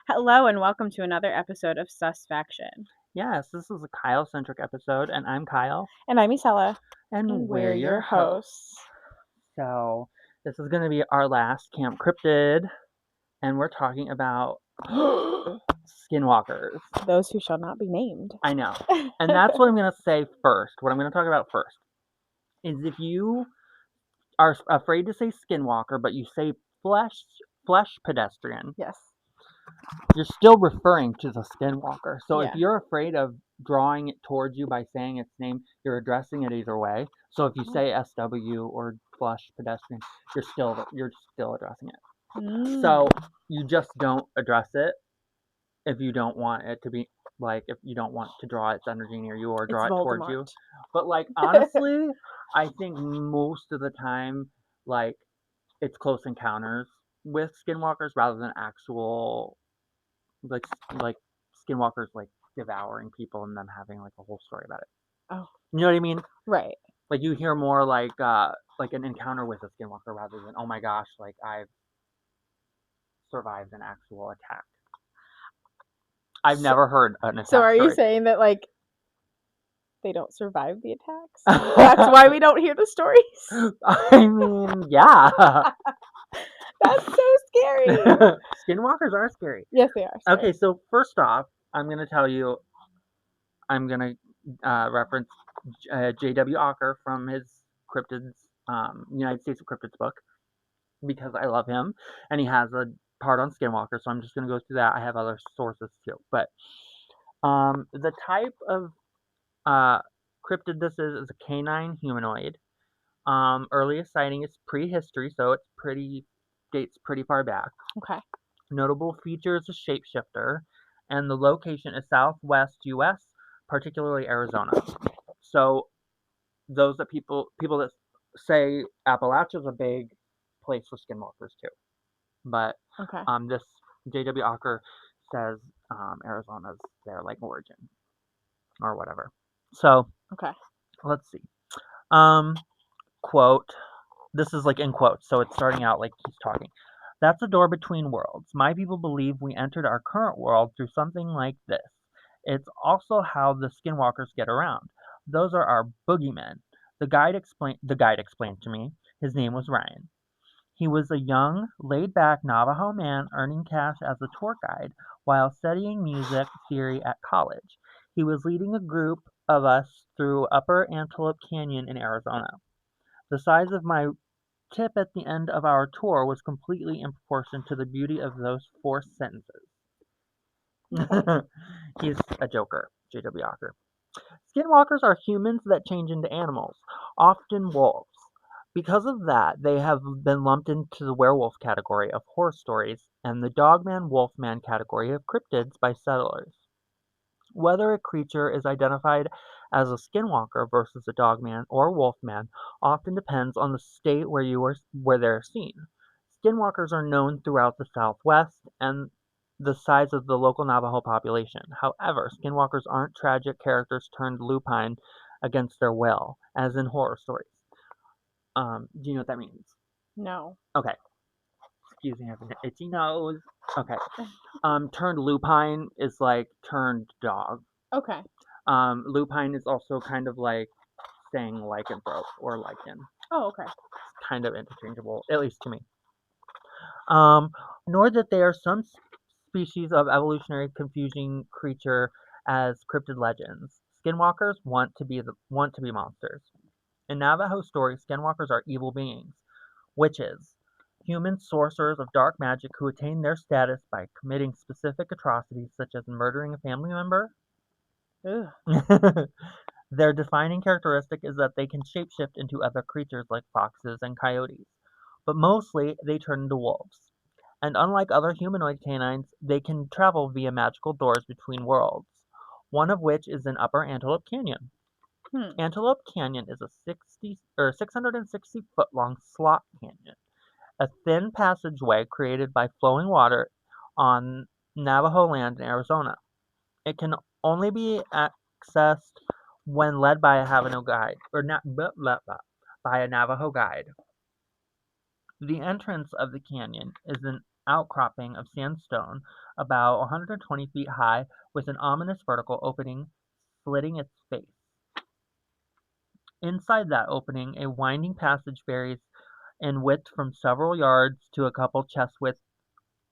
Hello and welcome to another episode of Susfaction. Yes, this is a Kyle-centric episode, and I'm Kyle. And I'm Isella. And we're your hosts. So, this is going to be our last Camp Cryptid, and we're talking about skinwalkers. Those who shall not be named. I know. And that's what I'm going to say first. What I'm going to talk about first is if you are afraid to say skinwalker, but you say flesh pedestrian. Yes. You're still referring to the skinwalker. So Yeah. if you're afraid of drawing it towards you by saying its name, you're addressing it either way. So if you say SW or flush pedestrian, you're still addressing it. So you just don't address it if you don't want it to be like, if you don't want to draw its energy near you or draw it towards you. But like, honestly, I think most of the time, like, it's close encounters with skinwalkers rather than actual like skinwalkers like devouring people and them having like a whole story about it. Oh. You know what I mean? Right. Like you hear more like an encounter with a skinwalker rather than, oh my gosh, like I've survived an actual attack. I've never heard an attack. So are story. You saying that like they don't survive the attacks? That's why we don't hear the stories? I mean, yeah. That's so scary. Skinwalkers are scary. Yes, they are. Sorry. Okay, so first off, I'm going to tell you, I'm going to reference J.W. Ocker from his Cryptids, United States of Cryptids book, because I love him, and he has a part on skinwalkers, so I'm just going to go through that. I have other sources too, but the type of cryptid this is a canine humanoid. Earliest sighting is prehistory, so it's dates pretty far back. Okay. Notable features a shapeshifter, and the location is southwest U.S., particularly Arizona. So those that people that say Appalachia is a big place for skinwalkers too, but okay. This J.W. Ocker says Arizona's their like origin or whatever. So okay, let's see. Quote. This is like in quotes, so it's starting out like he's talking. That's a door between worlds. My people believe we entered our current world through something like this. It's also how the skinwalkers get around. Those are our boogeymen. The guide explained to me. His name was Ryan. He was a young, laid-back Navajo man earning cash as a tour guide while studying music theory at college. He was leading a group of us through Upper Antelope Canyon in Arizona. The size of my tip at the end of our tour was completely in proportion to the beauty of those 4 sentences. He's a joker, J.W. Ocker. Skinwalkers are humans that change into animals, often wolves. Because of that, they have been lumped into the werewolf category of horror stories and the dogman-wolfman category of cryptids by settlers. Whether a creature is identified as a skinwalker versus a dogman or wolfman often depends on the state where they're seen. Skinwalkers are known throughout the Southwest and the size of the local Navajo population. However, skinwalkers aren't tragic characters turned lupine against their will, as in horror stories. Do you know what that means? No. Okay. Excuse me, I have an itchy nose. Okay. Turned lupine is like turned dog. Okay. Lupine is also kind of like saying lycanthrope or lichen. Oh, okay. It's kind of interchangeable, at least to me. Nor that they are some species of evolutionary confusing creature as cryptid legends. Skinwalkers want to be monsters. In Navajo stories, skinwalkers are evil beings, witches, human sorcerers of dark magic who attain their status by committing specific atrocities such as murdering a family member. Their defining characteristic is that they can shapeshift into other creatures like foxes and coyotes, but mostly they turn into wolves. And unlike other humanoid canines, they can travel via magical doors between worlds, one of which is in Upper Antelope Canyon. Antelope Canyon is a 660-foot-long slot canyon, a thin passageway created by flowing water on Navajo land in Arizona. It can only be accessed when led by a Navajo guide, by a Navajo guide. The entrance of the canyon is an outcropping of sandstone about 120 feet high with an ominous vertical opening slitting its face. Inside that opening, a winding passage varies in width from several yards to a couple chest width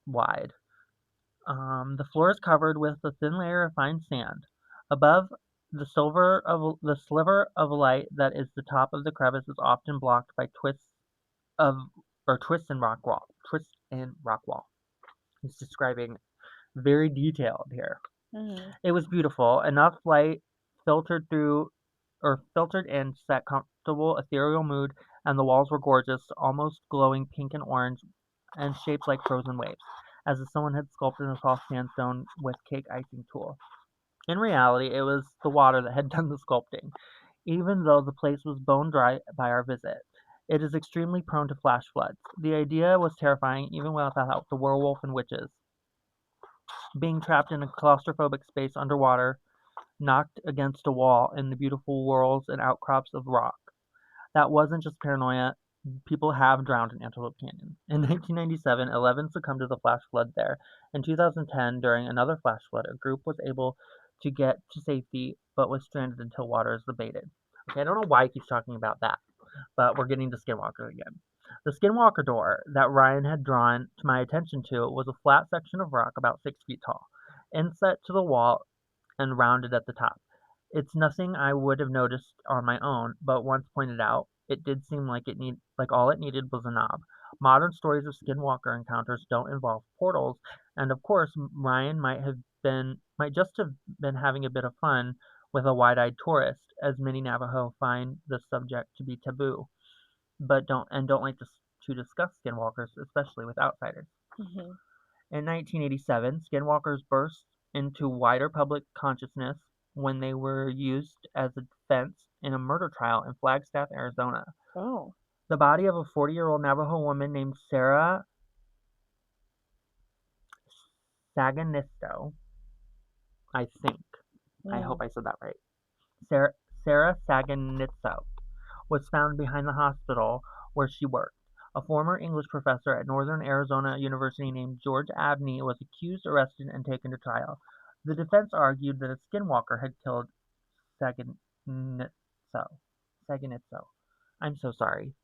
wide. The floor is covered with a thin layer of fine sand. Above, the sliver of light that is the top of the crevice is often blocked by twists in rock wall. Twists in rock wall. He's describing very detailed here. Mm-hmm. It was beautiful. Enough light filtered in set comfortable ethereal mood, and the walls were gorgeous, almost glowing pink and orange, and shaped like frozen waves, as if someone had sculpted a soft sandstone with cake icing tool. In reality, it was the water that had done the sculpting, even though the place was bone dry by our visit. It is extremely prone to flash floods. The idea was terrifying, even without the werewolf and witches. Being trapped in a claustrophobic space underwater, knocked against a wall in the beautiful whirls and outcrops of rock. That wasn't just paranoia. People have drowned in Antelope Canyon. In 1997, 11 succumbed to the flash flood there. In 2010, during another flash flood, a group was able to get to safety but was stranded until water is abated. Okay, I don't know why he keeps talking about that, but we're getting to Skinwalker again. The Skinwalker door that Ryan had drawn to my attention to was a flat section of rock about 6 feet tall, inset to the wall and rounded at the top. It's nothing I would have noticed on my own, but once pointed out, it did seem like all it needed was a knob. Modern stories of skinwalker encounters don't involve portals, and of course, Ryan might just have been having a bit of fun with a wide-eyed tourist, as many Navajo find the subject to be taboo, but don't like to discuss skinwalkers, especially with outsiders. Mm-hmm. In 1987, skinwalkers burst into wider public consciousness when they were used as a defense in a murder trial in Flagstaff, Arizona. Oh. The body of a 40-year-old Navajo woman named Sarah Saganisto, I think. I hope I said that right. Sarah Saganisto was found behind the hospital where she worked. A former English professor at Northern Arizona University named George Abney was accused, arrested, and taken to trial. The defense argued that a skinwalker had killed Saganitso. I'm so sorry.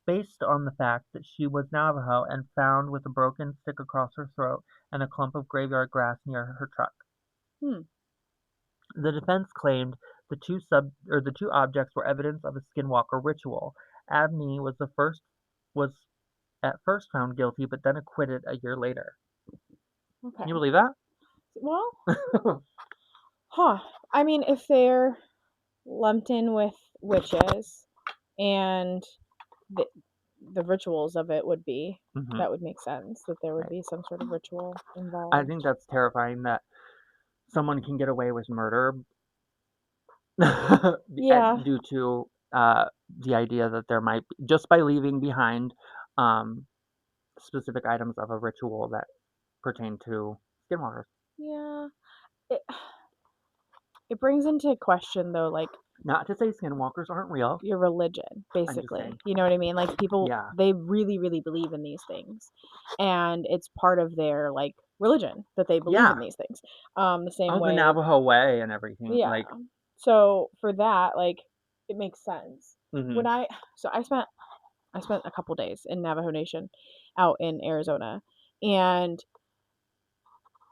Based on the fact that she was Navajo and found with a broken stick across her throat and a clump of graveyard grass near her truck. The defense claimed the two objects were evidence of a skinwalker ritual. Abney was at first found guilty, but then acquitted a year later. Okay. Can you believe that? Well, I mean, if they're lumped in with witches and the rituals of it would be, that would make sense, that there would be some sort of ritual involved. I think that's terrifying that someone can get away with murder due to the idea that there might be, just by leaving behind specific items of a ritual that pertain to skinwalkers. Yeah. It brings into question, though, like, not to say skinwalkers aren't real. Your religion, basically. You know what I mean? Like, people, they really, really believe in these things. And it's part of their, like, religion that they believe in these things. The same way. The Navajo way and everything. Yeah. Like, so for that, like, it makes sense. Mm-hmm. I spent a couple days in Navajo Nation out in Arizona. And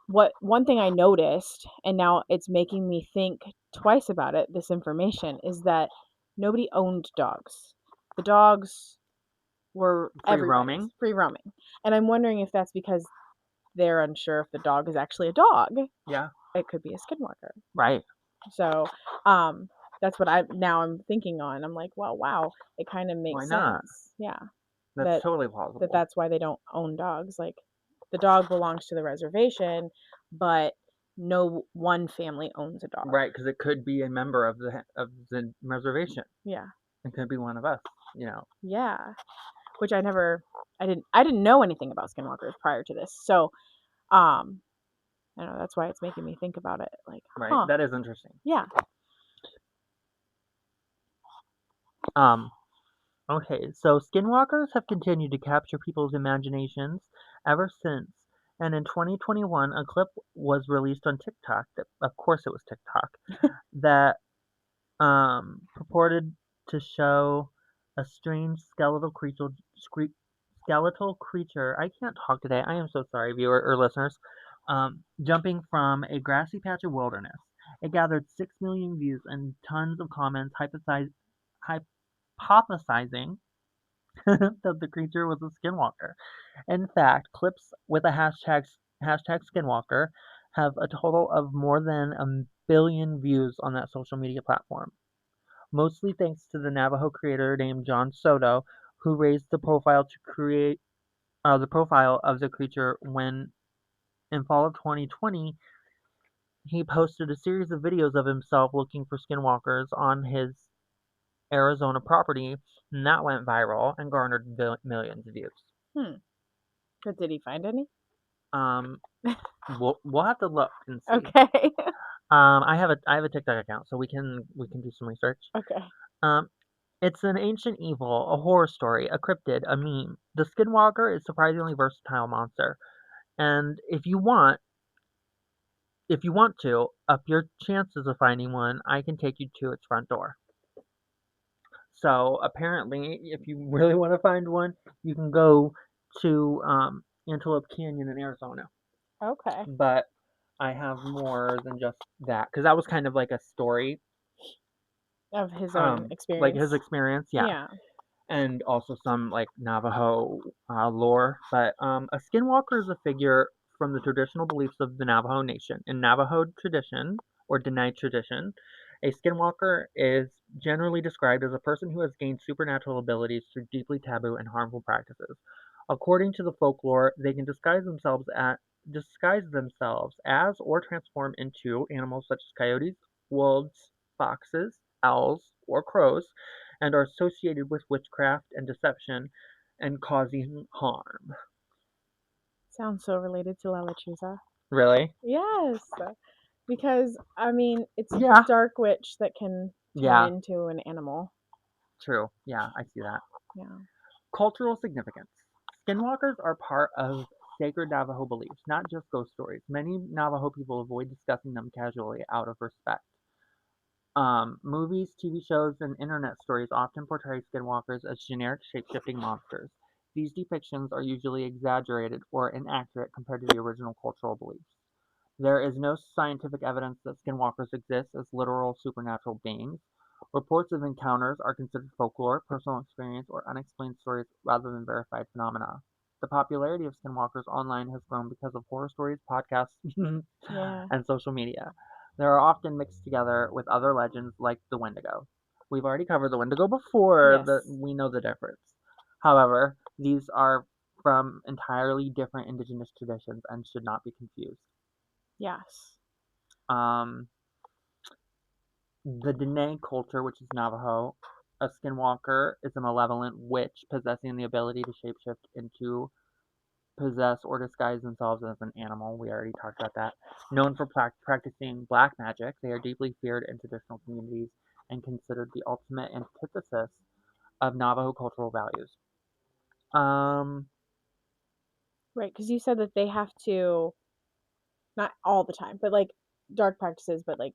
one thing I noticed, and now it's making me think twice about it, this information, is that nobody owned dogs. The dogs were free roaming. And I'm wondering if that's because they're unsure if the dog is actually a dog. Yeah. It could be a skinwalker. Right. So, that's what I'm thinking on. I'm like, well, wow, it kind of makes sense. Yeah. That's totally plausible. That's why they don't own dogs. Like, the dog belongs to the reservation, but no one family owns a dog. Right, because it could be a member of the reservation. Yeah. It could be one of us, you know. Yeah. Which I didn't know anything about skinwalkers prior to this. So, I don't know, that's why it's making me think about it. Like, right. That is interesting. Yeah. Um, okay, so skinwalkers have continued to capture people's imaginations ever since. And in 2021, a clip was released on TikTok that, of course, it was TikTok, that purported to show a strange skeletal creature. I can't talk today. I am so sorry, viewer or listeners. Jumping from a grassy patch of wilderness. It gathered 6 million views and tons of comments hypothesizing that the creature was a skinwalker. In fact, clips with a hashtag skinwalker have a total of more than a billion views on that social media platform, mostly thanks to the Navajo creator named John Soto, who raised the profile to create the profile of the creature when, in fall of 2020, he posted a series of videos of himself looking for skinwalkers on his Arizona property, and that went viral and garnered millions of views. Hmm. But did he find any? Um, we'll have to look and see. Okay. I have a TikTok account, so we can do some research. Okay. Um, it's an ancient evil, a horror story, a cryptid, a meme. The Skinwalker is a surprisingly versatile monster, and if you want to up your chances of finding one, I can take you to its front door. So apparently, if you really want to find one, you can go to Antelope Canyon in Arizona. Okay. But I have more than just that because that was kind of like a story, Of his own like experience. his experience, yeah, Yeah. and also some like Navajo lore. But a skinwalker is a figure from the traditional beliefs of the Navajo Nation. In Navajo tradition or denied tradition, a skinwalker is generally described as a person who has gained supernatural abilities through deeply taboo and harmful practices. According to the folklore, they can disguise themselves as or transform into animals such as coyotes, wolves, foxes, owls, or crows, and are associated with witchcraft and deception and causing harm. Sounds so related to La Lechuza. Really? Yes. Because I mean, it's a Yeah. dark witch that can turn Yeah, into an animal. true. Yeah, I see that. Yeah. Cultural significance. Skinwalkers are part of sacred Navajo beliefs, not just ghost stories. Many Navajo people avoid discussing them casually out of respect. Movies, TV shows, and internet stories often portray skinwalkers as generic shape-shifting monsters. These depictions are usually exaggerated or inaccurate compared to the original cultural beliefs. There is no scientific evidence that skinwalkers exist as literal supernatural beings. Reports of encounters are considered folklore, personal experience, or unexplained stories rather than verified phenomena. The popularity of skinwalkers online has grown because of horror stories, podcasts, Yeah. and social media. They are often mixed together with other legends like the Wendigo. We've already covered the Wendigo before, Yes. we know the difference. However, these are from entirely different indigenous traditions and should not be confused. Yes. Um, the Dene culture, which is Navajo, a skinwalker is a malevolent witch possessing the ability to shapeshift into, possess, or disguise themselves as an animal. We already talked about that. Known for practicing black magic, they are deeply feared in traditional communities and considered the ultimate antithesis of Navajo cultural values. Um, Right. Because you said that they have to, not all the time, but like dark practices, but like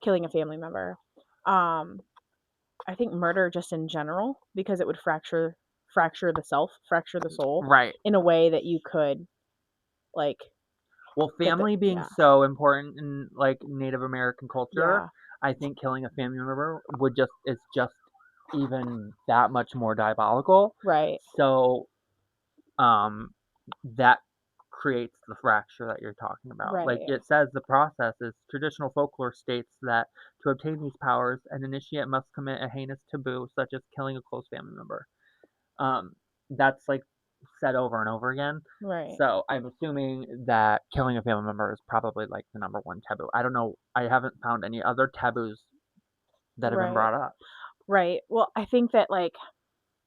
killing a family member. Um, I think murder just in general, because it would fracture the self, fracture the soul right. in a way that you could like Well, get the family being yeah. so important in like Native American culture, Yeah. I think killing a family member is just even that much more diabolical. Right. So, um, that creates the fracture that you're talking about. Like Right. it says, the process is traditional folklore states that to obtain these powers, an initiate must commit a heinous taboo, such as killing a close family member. Um, that's like said over and over again. Right. So I'm assuming that killing a family member is probably like the number one taboo. I don't know. I haven't found any other taboos that have been Right. brought up. Right. Well, I think that like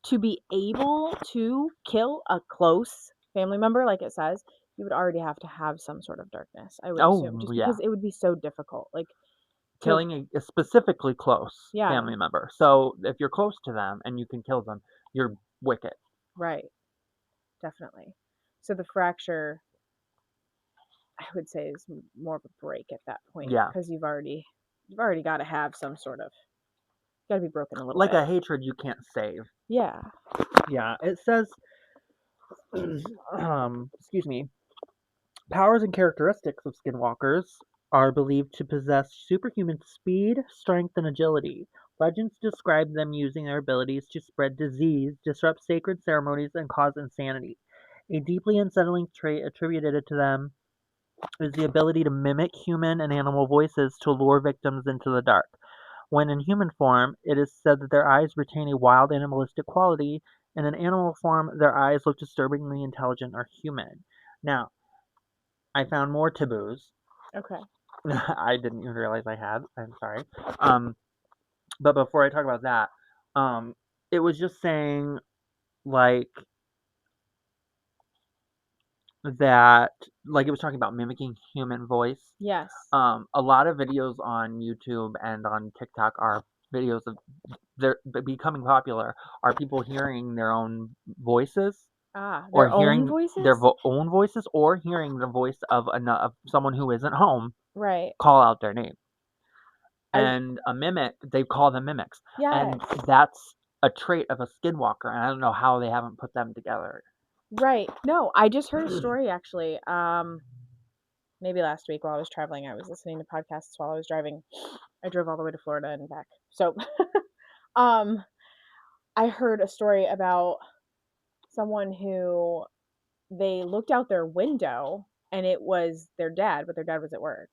to be able to kill a close family member, like it says, you would already have to have some sort of darkness, I would assume, Oh just yeah, because it would be so difficult. Like killing a specifically close Yeah. family member. So if you're close to them and you can kill them, you're wicked. Right. Definitely. So the fracture, I would say, is more of a break at that point Yeah. because you've already got to have some sort of, got to be broken a little Like bit. a hatred you can't save. Yeah. Yeah. It says, excuse me, powers and characteristics of skinwalkers are believed to possess superhuman speed, strength, and agility. Legends describe them using their abilities to spread disease, disrupt sacred ceremonies, and cause insanity. A deeply unsettling trait attributed to them is the ability to mimic human and animal voices to lure victims into the dark. When in human form, it is said that their eyes retain a wild animalistic quality, and in animal form, their eyes look disturbingly intelligent or human. Now, I found more taboos. Okay. I didn't even realize I had. I'm sorry. But before I talk about that, it was just saying like that, like it was talking about mimicking human voice. Yes. A lot of videos on YouTube and on TikTok are videos of they're becoming popular. Are people hearing their own voices, or Their own hearing their voices? own voices, or hearing the voice of of someone who isn't home Right. call out their name? I And a mimic, they call them mimics, and Yes. that's a trait of a skinwalker. And I don't know how they haven't put them together. Right. No, I just heard a story actually. Maybe last week while I was traveling, I was listening to podcasts while I was driving. I drove all the way to Florida and back. So, um, I heard a story about someone who they looked out their window and it was their dad, but their dad was at work.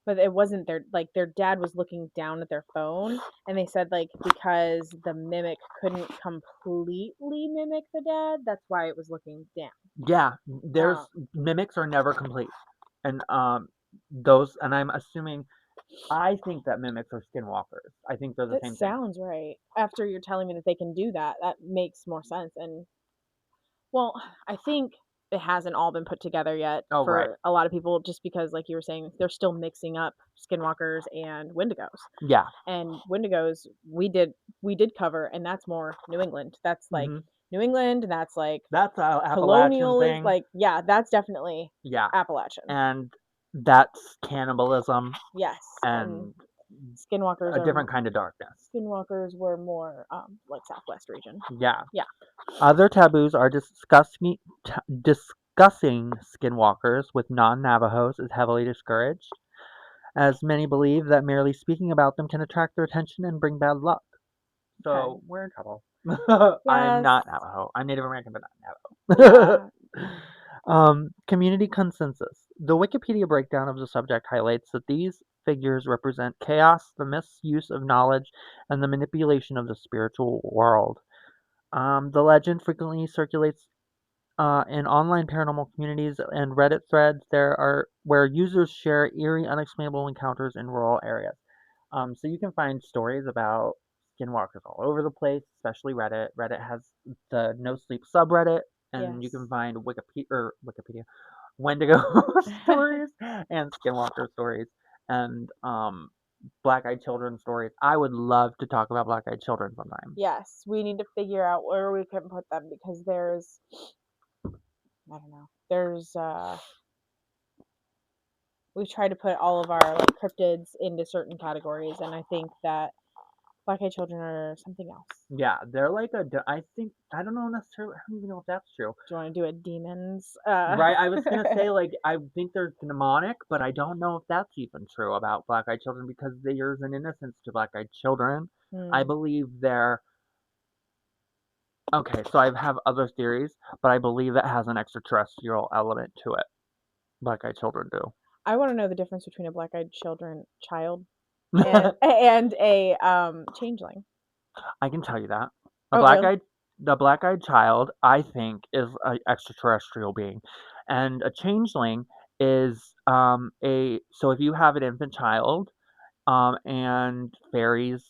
But it wasn't their dad was looking down at their phone, and they said like because the mimic couldn't completely mimic the dad, that's why it was looking down. Yeah, there's mimics are never complete, and those, and I'm assuming, I think that mimics are skinwalkers. I think they're the That same thing. sounds right. After you're telling me that they can do that, that makes more sense. And well, I think it hasn't all been put together yet Oh, right. for a lot of people, just because, like you were saying, they're still mixing up skinwalkers and wendigos. Yeah. And wendigos, we did cover, and that's more New England. That's like hmm New England, and that's like That's a Appalachian colonial is thing. like, yeah, that's definitely Yeah, Appalachian. and that's cannibalism Yes, and and skinwalkers a are different kind of darkness. skinwalkers were more like Southwest region. Yeah. Yeah. Other taboos are discussing skinwalkers with non-Navajos is heavily discouraged, as many believe that merely speaking about them can attract their attention and bring bad luck. So Okay. we're in trouble. I'm Yes. not Navajo. I'm Native American, but not Navajo. Yeah. Community consensus. The Wikipedia breakdown of the subject highlights that these figures represent chaos, the misuse of knowledge, and the manipulation of the spiritual world. The legend frequently circulates in online paranormal communities and Reddit threads. There are where users share eerie, unexplainable encounters in rural areas. So you can find stories about skinwalkers all over the place, especially Reddit. Reddit has the No Sleep subreddit, and you Yes. can find Wikipedia, Wendigo stories and skinwalker stories, and black-eyed children stories. I would love to talk about black-eyed children sometime. Yes, we need to figure out where we can put them because there's I don't know. There's we try to put all of our like cryptids into certain categories, and I think that black-eyed children are something else. Yeah, they're like I think, I don't know necessarily. I don't even know if that's true. Do you want to do it, demons? Right, I was gonna say, like, I think they're demonic, but I don't know if that's even true about black-eyed children because there's an innocence to black-eyed children. I Hmm. believe they're okay. So I have other theories, but I believe it has an extraterrestrial element to it. Black-eyed children do. I want to know the difference between a black-eyed child and a changeling. I can tell you that a Oh, really? black-eyed the black-eyed child, I think, is an extraterrestrial being, and a changeling is a so if you have an infant child, and fairies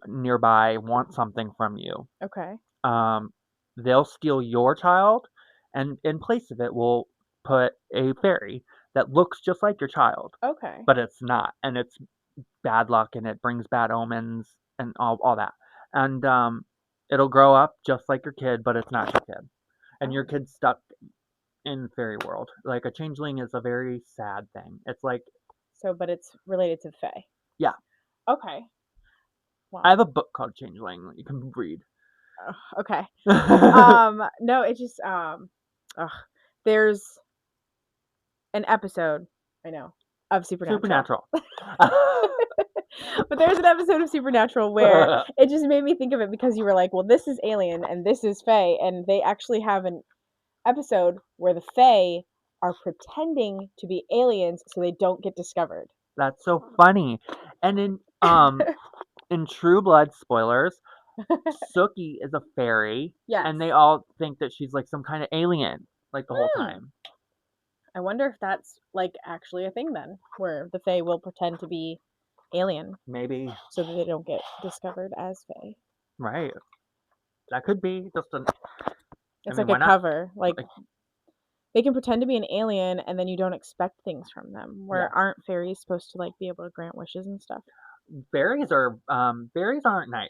nearby want something from you. Okay. Um, they'll steal your child, and in place of it, will put a fairy that looks just like your child, Okay. but it's not, and it's bad luck and it brings bad omens and all that. And it'll grow up just like your kid, but it's not your kid. And your Oh. kid's stuck in fairy world. Like a changeling is a very sad thing. It's like, So, but it's related to Fae. yeah. Okay. I Wow. have a book called Changeling that you can read. Okay. No, it just ugh, there's an episode, I know, of Supernatural. Supernatural. But there's an episode of Supernatural where it just made me think of it because you were like, well, this is alien and this is Fae, and they actually have an episode where the Fae are pretending to be aliens so they don't get discovered. That's so funny. And in True Blood, spoilers, Sookie is a fairy, Yes. and they all think that she's like some kind of alien, like the whole Hmm. time. I wonder if that's like actually a thing then, where the Fae will pretend to be alien Maybe. so that they don't get discovered as Fae. Right. That could be just an. It's mean, like why a not? cover. Like Like, they can pretend to be an alien and then you don't expect things from them. Where yeah. aren't fairies supposed to like be able to grant wishes and stuff? Fairies aren't nice.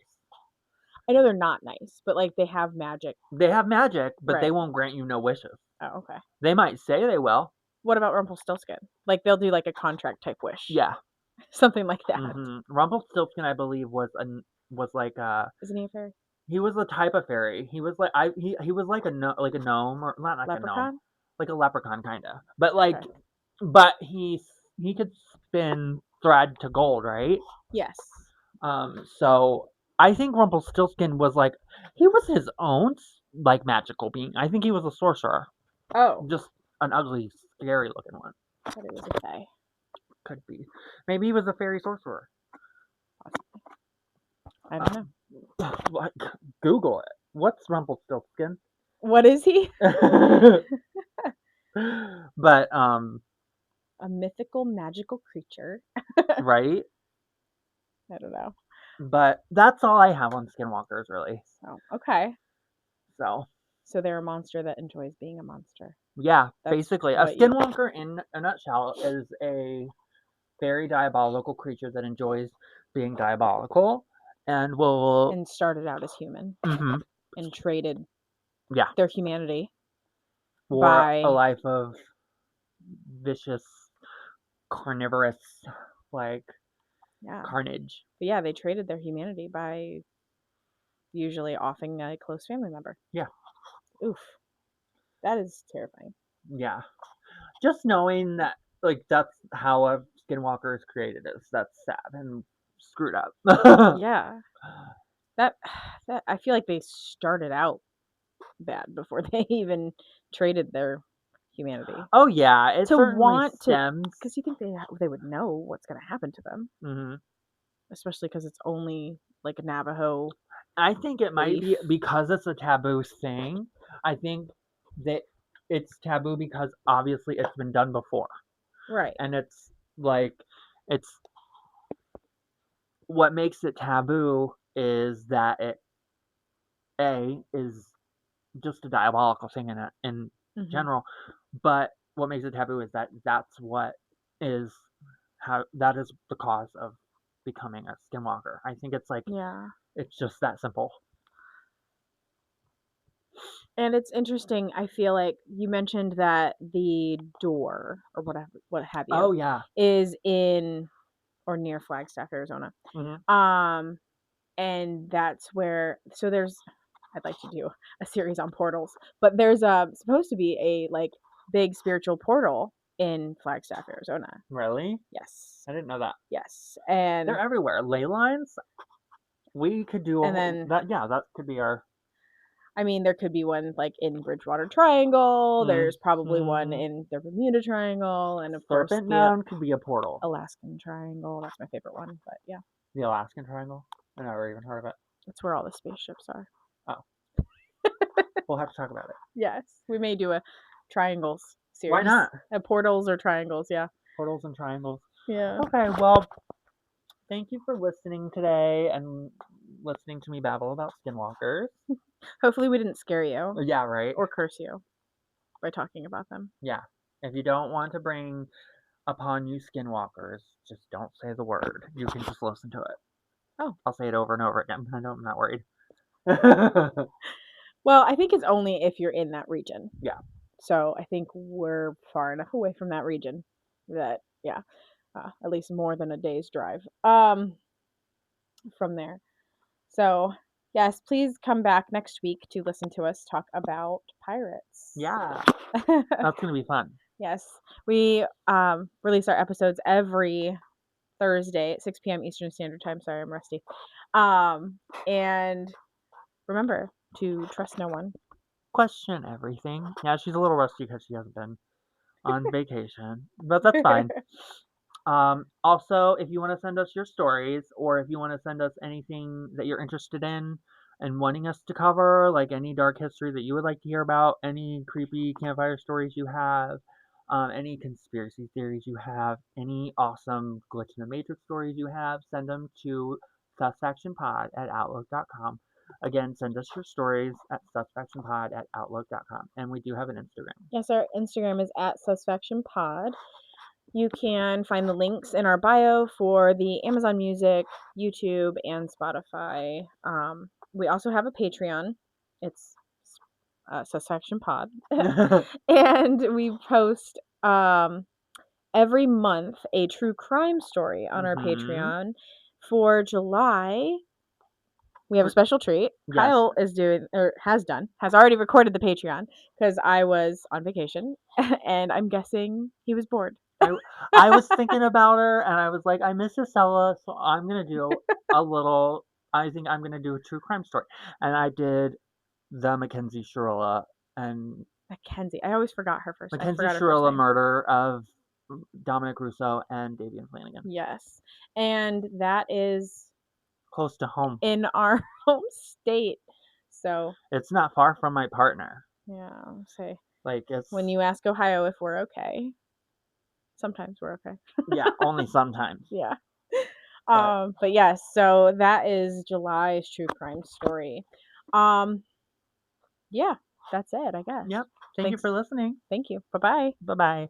I know they're not nice, but like they have magic. They have magic, but they Right. won't grant you no wishes. Oh, okay. They might say they will. What about Rumpelstiltskin? Like they'll do like a contract type wish. Yeah. Something like that. Rumpelstiltskin, I believe, was like Isn't he a fairy? he was a type of fairy. He was like he was like a gnome or not like a gnome, Leprechaun? like a leprechaun kind of. But like, Okay. but he could spin thread to gold, right? Yes. So I think Rumpelstiltskin was like he was his own like magical being. I think he was a sorcerer, Oh. just an ugly, scary looking one. I thought it was a Fae. Could be. Maybe he was a fairy sorcerer. I don't know. Like, Google it. What's Rumpelstiltskin? What is he? But A mythical magical creature. right? I don't know. But that's all I have on skinwalkers, really. So okay. So So they're a monster that enjoys being a monster. yeah, That's basically a what you- skinwalker in a nutshell is a very diabolical creature that enjoys being diabolical and will And started out as human Mhm. and traded Yeah, their humanity for by a life of vicious, carnivorous, like yeah. carnage. But yeah, they traded their humanity by usually offing a close family member. Yeah. Oof. That is terrifying. Yeah. Just knowing that, like, that's how a skinwalker is created that's sad and screwed up. Yeah. That I feel like they started out bad before they even traded their humanity. Oh yeah, it To certainly want to- stems. Because you think they would know what's going to happen to them, hmm especially because it's only like a Navajo. I think it might be Belief. because it's a taboo thing. I think that it's taboo because obviously it's been done before, Right. and it's like it's what makes it taboo is that it is just a diabolical thing in Mhm. general, but what makes it taboo is that that's what is that is the cause of becoming a skinwalker. I think it's like Yeah. it's just that simple. And it's interesting. I feel like you mentioned that the door or whatever, what have you, Oh yeah. is in or near Flagstaff, Arizona. hmm And that's where. So there's. I'd like to do a series on portals, but there's supposed to be a like big spiritual portal in Flagstaff, Arizona. Really? Yes. I didn't know that. Yes. And They're everywhere. Ley lines. We could do a And whole, then- that. Yeah, that could be our. I mean, there could be one like in Bridgewater Triangle. There's probably one Mhm. in the Bermuda Triangle, and of course Serpent the Mound could be a portal. Alaskan Triangle. That's my favorite one. But yeah, The Alaskan Triangle. I never even heard of it. that's where all the spaceships are. We'll have to talk about it. Yes, we may do a triangles series. Why not? Portals or triangles? Yeah. Portals and triangles. Yeah. Okay, well, thank you for listening today and listening to me babble about skinwalkers. Hopefully, we didn't scare you Yeah, right. or curse you by talking about them. Yeah. If you don't want to bring upon you skinwalkers, just don't say the word. You can just listen to it. Oh. I'll say it over and over again. I know I'm not worried. Well, I think it's only if you're in that region. Yeah. So I think we're far enough away from that region that, yeah, at least more than a day's drive from there. So, yes, please come back next week to listen to us talk about pirates. Yeah. That's going to be fun. Yes, we release our episodes every Thursday at 6 p.m. Eastern Standard Time. Sorry, I'm rusty. And remember to trust no one. Question everything. Yeah, she's a little rusty because she hasn't been on vacation, but that's fine. Also, if you want to send us your stories, or if you want to send us anything that you're interested in and wanting us to cover, like any dark history that you would like to hear about, any creepy campfire stories you have, any conspiracy theories you have, any awesome glitch in the matrix stories you have, send them to suspectionpod@outlook.com. Again, send us your stories at suspectionpod@outlook.com. And we do have an Instagram. Yes, our Instagram is at suspectionpod. You can find the links in our bio for the Amazon Music, YouTube, and Spotify. We also have a Patreon. It's Suspicion Pod. And we post every month a true crime story on our Patreon. For July, we have a special treat. Yes. Kyle is doing, or has already recorded the Patreon because I was on vacation and I'm guessing he was bored. I was thinking about her and I was like, I miss Isella, so I'm going to do I think I'm going to do a true crime story. And I did the Mackenzie Shirella and Mackenzie. I always forgot her first. Mackenzie Shirella murder of Dominic Russo and Davian Flanagan. Yes. And that is close to home in our home state. So it's not far from my partner. Yeah, I'll say. Like it's when you ask Ohio if we're okay. Sometimes we're okay. Yeah, only sometimes. Yeah. But yes, so that is July's true crime story. Yeah, that's it, I guess. Yep. Thank you for listening. Thank you. Bye-bye. Bye-bye.